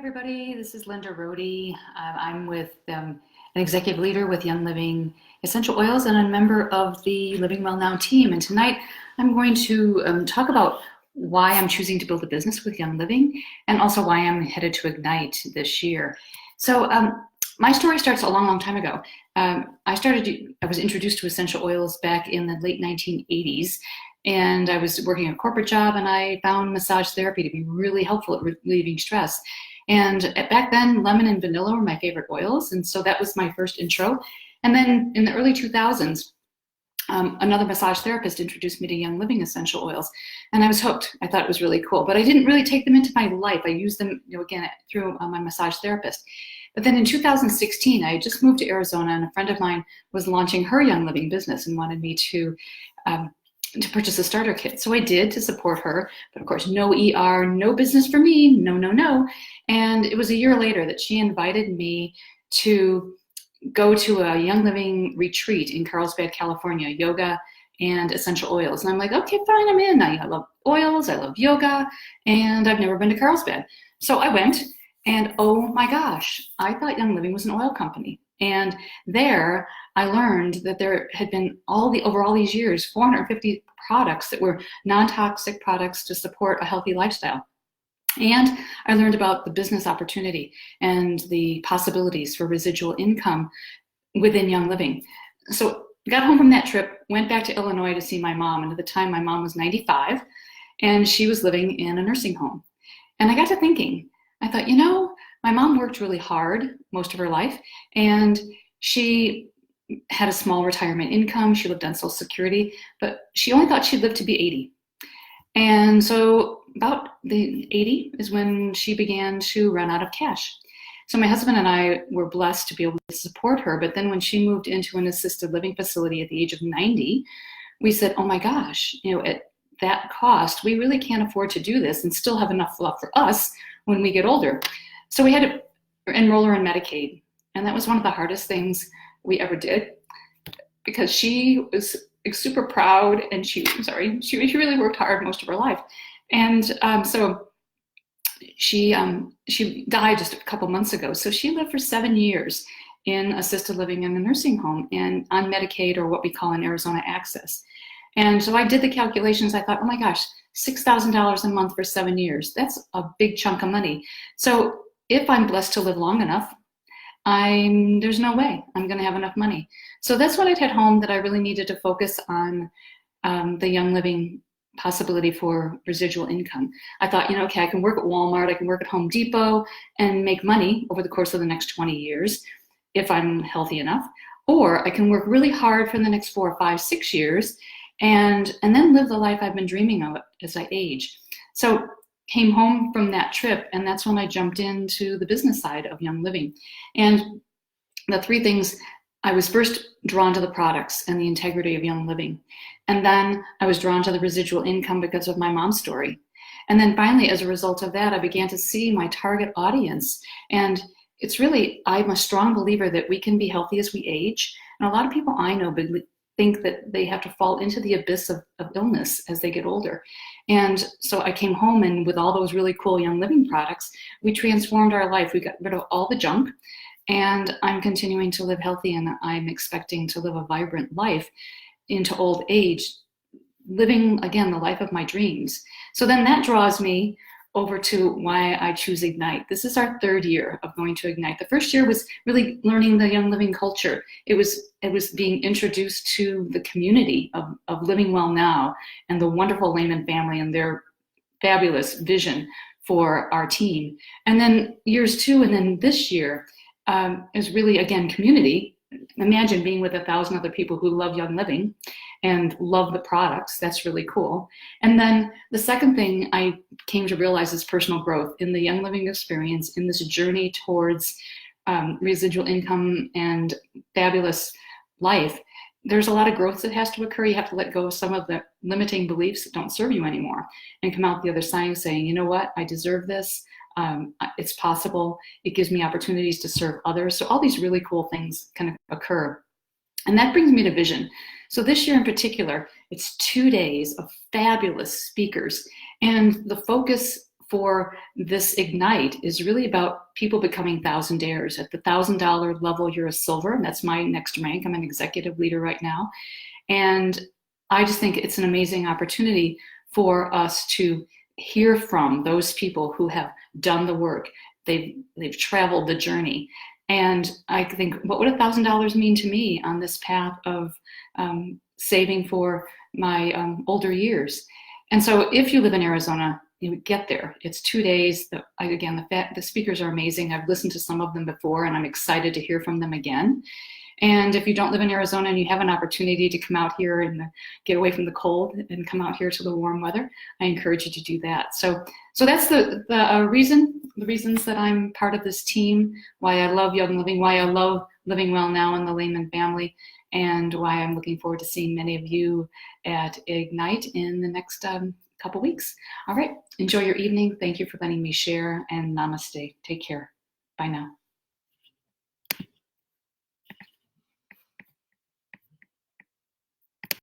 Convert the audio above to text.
Everybody. This is Linda Rohde. I'm with an executive leader with Young Living Essential Oils, and I'm a member of the Living Well Now team. And tonight I'm going to talk about why I'm choosing to build a business with Young Living, and also why I'm headed to Ignite this year. So my story starts a long, long time ago. I was introduced to essential oils back in the late 1980s. And I was working a corporate job, and I found massage therapy to be really helpful at relieving stress. And back then, lemon and vanilla were my favorite oils, and so that was my first intro. And then in the early 2000s, another massage therapist introduced me to Young Living essential oils, and I was hooked. I thought it was really cool, but I didn't really take them into my life. I used them, again, through my massage therapist. But then in 2016, I had just moved to Arizona, and a friend of mine was launching her Young Living business and wanted me to purchase a starter kit. So I did, to support her, but of course, no ER, no business for me, no, no, no. And it was a year later that she invited me to go to a Young Living retreat in Carlsbad, California, yoga and essential oils. And I'm like, okay, fine, I'm in. I love oils, I love yoga, and I've never been to Carlsbad. So I went, and oh my gosh, I thought Young Living was an oil company. And there I learned that there had been over all these years, 450 products that were non-toxic products to support a healthy lifestyle. And I learned about the business opportunity and the possibilities for residual income within Young Living. So got home from that trip, went back to Illinois to see my mom. And at the time, my mom was 95, and she was living in a nursing home. And I got to thinking, I thought, my mom worked really hard most of her life, and she had a small retirement income. She lived on Social Security, but she only thought she'd live to be 80. And so about the 80 is when she began to run out of cash. So my husband and I were blessed to be able to support her. But then when she moved into an assisted living facility at the age of 90, we said, oh my gosh, at that cost, we really can't afford to do this and still have enough left for us when we get older. So we had to enroll her in Medicaid. And that was one of the hardest things we ever did, because she was super proud, and she really worked hard most of her life. And so she died just a couple months ago. So she lived for 7 years in assisted living in a nursing home and on Medicaid, or what we call in Arizona, Access. And so I did the calculations. I thought, oh my gosh, $6,000 a month for 7 years. That's a big chunk of money. So if I'm blessed to live long enough, there's no way I'm going to have enough money. So that's when I hit home that I really needed to focus on the Young Living possibility for residual income. I thought, okay, I can work at Walmart, I can work at Home Depot and make money over the course of the next 20 years if I'm healthy enough, or I can work really hard for the next 4, 5, 6 years and then live the life I've been dreaming of as I age. So came home from that trip, and that's when I jumped into the business side of Young Living. And the three things, I was first drawn to the products and the integrity of Young Living. And then I was drawn to the residual income because of my mom's story. And then finally, as a result of that, I began to see my target audience. And it's really, I'm a strong believer that we can be healthy as we age. And a lot of people I know think that they have to fall into the abyss of illness as they get older. And so I came home, and with all those really cool Young Living products, we transformed our life. We got rid of all the junk, and I'm continuing to live healthy, and I'm expecting to live a vibrant life into old age, living, again, the life of my dreams. So then that draws me over to why I choose Ignite. This is our third year of going to Ignite. The first year was really learning the Young Living culture. It was being introduced to the community of Living Well Now and the wonderful Lehman family and their fabulous vision for our team. And then years 2, and then this year is really, again, community. Imagine being with 1,000 other people who love Young Living and love the products. That's really cool. And then the second thing I came to realize is personal growth in the Young Living experience, in this journey towards residual income and fabulous life. There's a lot of growth that has to occur. You have to let go of some of the limiting beliefs that don't serve you anymore and come out the other side saying, you know what, I deserve this. It's possible. It gives me opportunities to serve others. So all these really cool things can occur. And that brings me to vision. So this year in particular, it's 2 days of fabulous speakers. And the focus for this Ignite is really about people becoming thousandaires. At the $1,000 level, you're a silver, and that's my next rank. I'm an executive leader right now. And I just think it's an amazing opportunity for us to hear from those people who have done the work. They've traveled the journey. And I think, what would $1,000 mean to me on this path of saving for my older years? And so if you live in Arizona, you get there. It's 2 days. The speakers are amazing. I've listened to some of them before, and I'm excited to hear from them again. And if you don't live in Arizona and you have an opportunity to come out here and get away from the cold and come out here to the warm weather, I encourage you to do that. So that's the reasons that I'm part of this team, why I love Young Living, why I love Living Well Now and the Lehman family, and why I'm looking forward to seeing many of you at Ignite in the next couple weeks. All right, enjoy your evening. Thank you for letting me share, and namaste. Take care. Bye now.